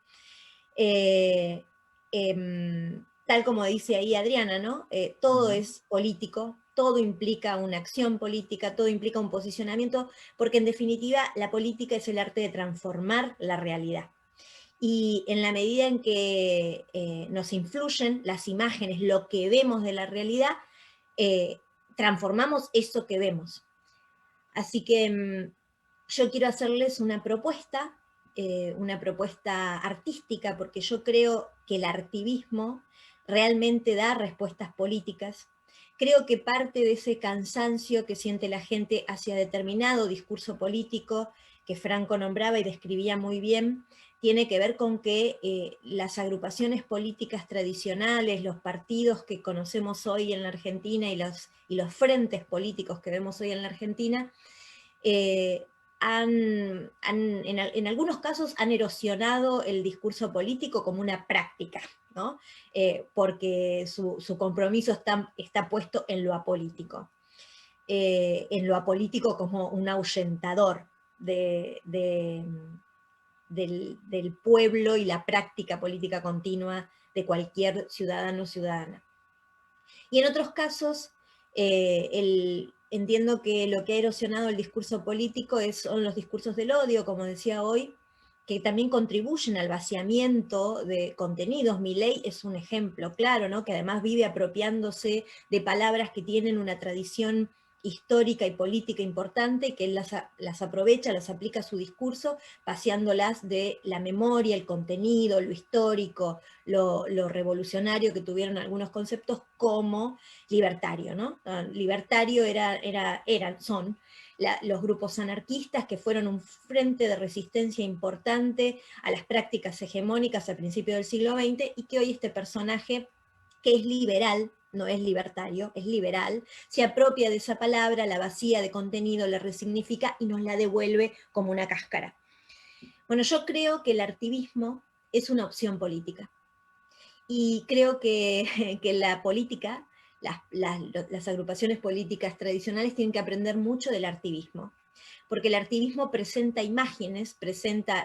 Speaker 1: Tal como dice ahí Adriana, ¿no? Todo es político, todo implica una acción política, todo implica un posicionamiento, porque en definitiva la política es el arte de transformar la realidad. Y en la medida en que nos influyen las imágenes, lo que vemos de la realidad, transformamos eso que vemos. Así que yo quiero hacerles una propuesta artística, porque yo creo que el artivismo realmente da respuestas políticas. Creo que parte de ese cansancio que siente la gente hacia determinado discurso político, que Franco nombraba y describía muy bien, tiene que ver con que las agrupaciones políticas tradicionales, los partidos que conocemos hoy en la Argentina y los frentes políticos que vemos hoy en la Argentina, en algunos casos han erosionado el discurso político como una práctica, ¿no? Porque su compromiso está puesto en lo apolítico. En lo apolítico como un ahuyentador del pueblo y la práctica política continua de cualquier ciudadano o ciudadana. Y en otros casos, entiendo que lo que ha erosionado el discurso político son los discursos del odio, como decía hoy, que también contribuyen al vaciamiento de contenidos. Milei es un ejemplo claro, ¿no? Que además vive apropiándose de palabras que tienen una tradición histórica y política importante, que él las aprovecha, las aplica a su discurso, vaciándolas de la memoria, el contenido, lo histórico, lo revolucionario que tuvieron algunos conceptos como libertario, ¿no? Libertario son los grupos anarquistas que fueron un frente de resistencia importante a las prácticas hegemónicas a principios del siglo XX, y que hoy este personaje, que es liberal, no es libertario, es liberal, se apropia de esa palabra, la vacía de contenido, la resignifica y nos la devuelve como una cáscara. Bueno, yo creo que el artivismo es una opción política. Y creo que la política, las agrupaciones políticas tradicionales tienen que aprender mucho del artivismo. Porque el artivismo presenta imágenes,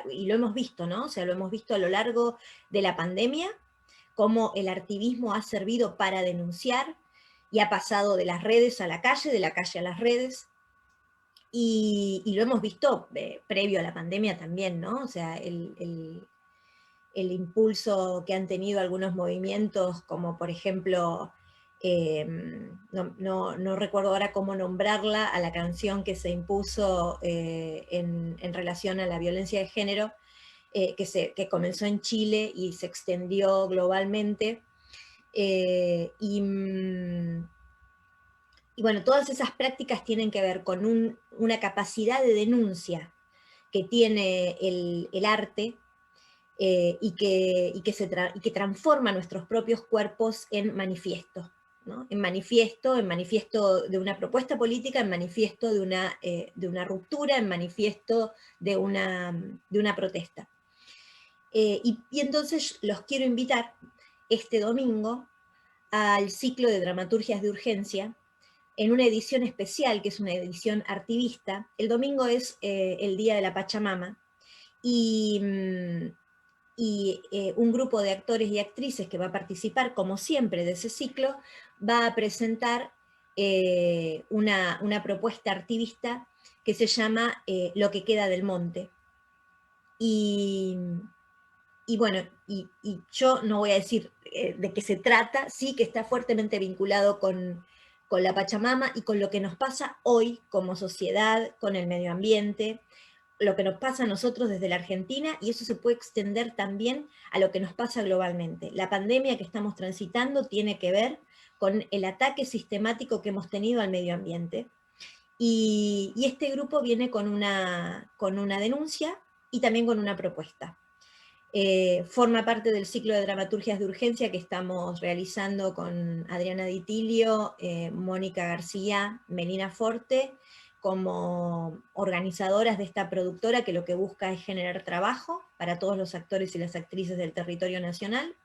Speaker 1: y lo hemos visto, ¿no? O sea, lo hemos visto a lo largo de la pandemia, cómo el artivismo ha servido para denunciar y ha pasado de las redes a la calle, de la calle a las redes, y lo hemos visto previo a la pandemia también, ¿no? O sea, el impulso que han tenido algunos movimientos, como por ejemplo, no recuerdo ahora cómo nombrarla, a la canción que se impuso en relación a la violencia de género, que comenzó en Chile y se extendió globalmente, y bueno, todas esas prácticas tienen que ver con una capacidad de denuncia que tiene el arte, y que transforma nuestros propios cuerpos en manifiesto, ¿no? En manifiesto de una propuesta política, en manifiesto de una ruptura, en manifiesto de una protesta. Y entonces los quiero invitar este domingo al ciclo de dramaturgias de urgencia, en una edición especial, que es una edición artivista. El domingo es el Día de la Pachamama, y un grupo de actores y actrices que va a participar, como siempre, de ese ciclo, va a presentar una propuesta artivista que se llama Lo que queda del monte. Y bueno, y yo no voy a decir de qué se trata, sí que está fuertemente vinculado con la Pachamama y con lo que nos pasa hoy como sociedad, con el medio ambiente, lo que nos pasa a nosotros desde la Argentina, y eso se puede extender también a lo que nos pasa globalmente. La pandemia que estamos transitando tiene que ver con el ataque sistemático que hemos tenido al medio ambiente. Y este grupo viene con una denuncia y también con una propuesta. Forma parte del ciclo de dramaturgias de urgencia que estamos realizando con Adriana Di Tilio, Mónica García, Melina Forte, como organizadoras de esta productora que lo que busca es generar trabajo para todos los actores y las actrices del territorio nacional.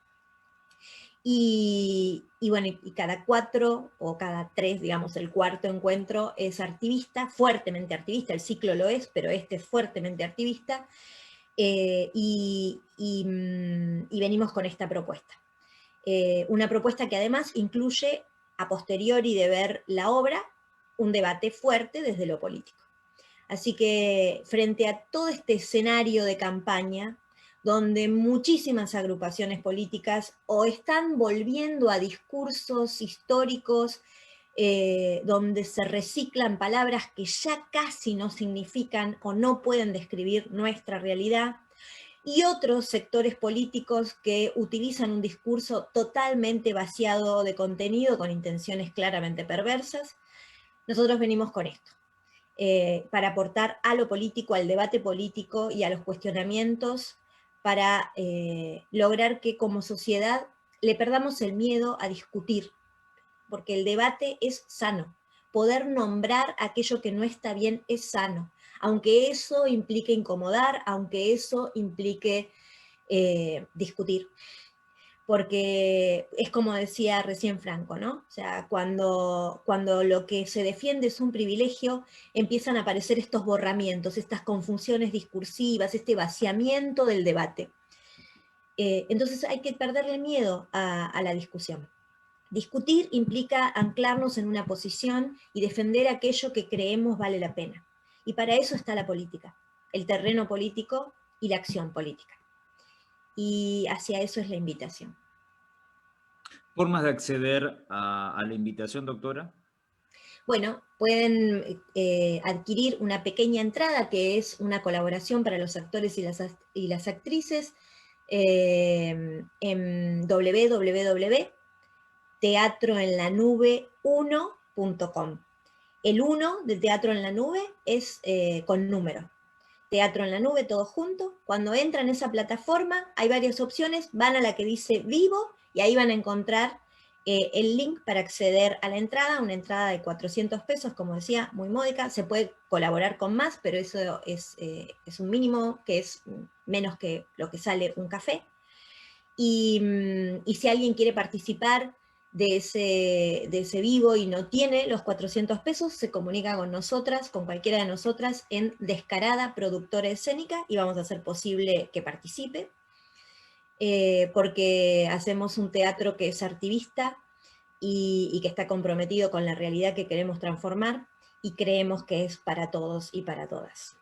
Speaker 1: Y bueno, y cada 4 o cada 3, digamos, el cuarto encuentro es artivista, fuertemente artivista, el ciclo lo es, pero este es fuertemente artivista, y venimos con esta propuesta. Una propuesta que además incluye, a posteriori de ver la obra, un debate fuerte desde lo político. Así que frente a todo este escenario de campaña, donde muchísimas agrupaciones políticas o están volviendo a discursos históricos, donde se reciclan palabras que ya casi no significan o no pueden describir nuestra realidad, y otros sectores políticos que utilizan un discurso totalmente vaciado de contenido con intenciones claramente perversas, nosotros venimos con esto, para aportar a lo político, al debate político y a los cuestionamientos, para lograr que como sociedad le perdamos el miedo a discutir, porque el debate es sano. Poder nombrar aquello que no está bien es sano, aunque eso implique incomodar, aunque eso implique discutir. Porque es como decía recién Franco, ¿no? O sea, cuando lo que se defiende es un privilegio, empiezan a aparecer estos borramientos, estas confusiones discursivas, este vaciamiento del debate. Entonces hay que perderle miedo a la discusión. Discutir implica anclarnos en una posición y defender aquello que creemos vale la pena. Y para eso está la política, el terreno político y la acción política. Y hacia eso es la invitación.
Speaker 2: ¿Formas de acceder a la invitación, doctora?
Speaker 1: Bueno, pueden adquirir una pequeña entrada que es una colaboración para los actores y las actrices en www.teatroenlanube1.com. El 1 de Teatro en la Nube es con número. Teatro en la Nube, todo junto. Cuando entran en esa plataforma, hay varias opciones, van a la que dice Vivo, y ahí van a encontrar el link para acceder a la entrada, una entrada de 400 pesos, como decía, muy módica. Se puede colaborar con más, pero eso es un mínimo que es menos que lo que sale un café. Y si alguien quiere participar de ese vivo y no tiene los 400 pesos, se comunica con nosotras, con cualquiera de nosotras, en Descarada Productora Escénica, y vamos a hacer posible que participe, porque hacemos un teatro que es artivista y que está comprometido con la realidad que queremos transformar, y creemos que es para todos y para todas.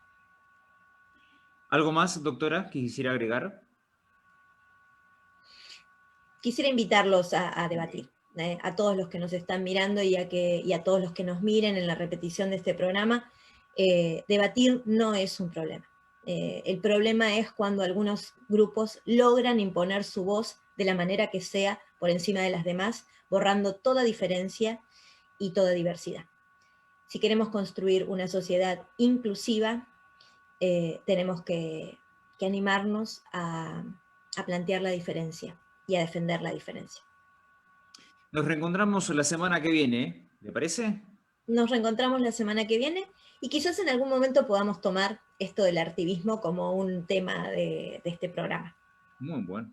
Speaker 2: ¿Algo más, doctora, que quisiera agregar?
Speaker 1: Quisiera invitarlos a debatir. A todos los que nos están mirando y a todos los que nos miren en la repetición de este programa, debatir no es un problema. El problema es cuando algunos grupos logran imponer su voz de la manera que sea por encima de las demás, borrando toda diferencia y toda diversidad. Si queremos construir una sociedad inclusiva, tenemos que animarnos a plantear la diferencia y a defender la diferencia.
Speaker 2: Nos reencontramos la semana que viene, ¿le parece?
Speaker 1: Nos reencontramos la semana que viene y quizás en algún momento podamos tomar esto del artivismo como un tema de este programa.
Speaker 2: Muy bueno.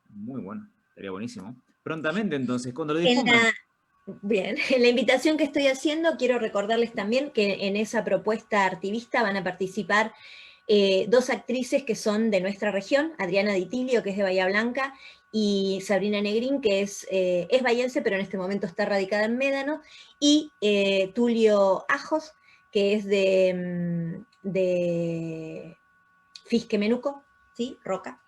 Speaker 2: Estaría buenísimo. Prontamente entonces, cuando lo difundan.
Speaker 1: Bien, en la invitación que estoy haciendo quiero recordarles también que en esa propuesta artivista van a participar 2 actrices que son de nuestra región, Adriana Di Tilio, que es de Bahía Blanca, y Sabrina Negrín, que es bahiense, pero en este momento está radicada en Médano, y Tulio Ajos, que es de Fisquemenuco, ¿sí? Roca.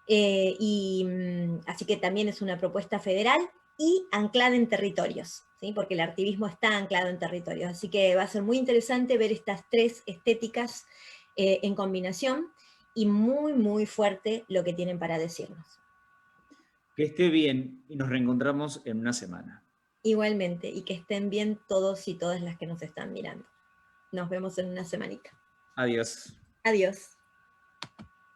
Speaker 1: Así que también es una propuesta federal y anclada en territorios, ¿sí? Porque el activismo está anclado en territorios. Así que va a ser muy interesante ver estas 3 estéticas en combinación, y muy, muy fuerte lo que tienen para decirnos.
Speaker 2: Que esté bien y nos reencontramos en una semana.
Speaker 1: Igualmente, y que estén bien todos y todas las que nos están mirando. Nos vemos en una semanita.
Speaker 2: Adiós.
Speaker 1: Adiós.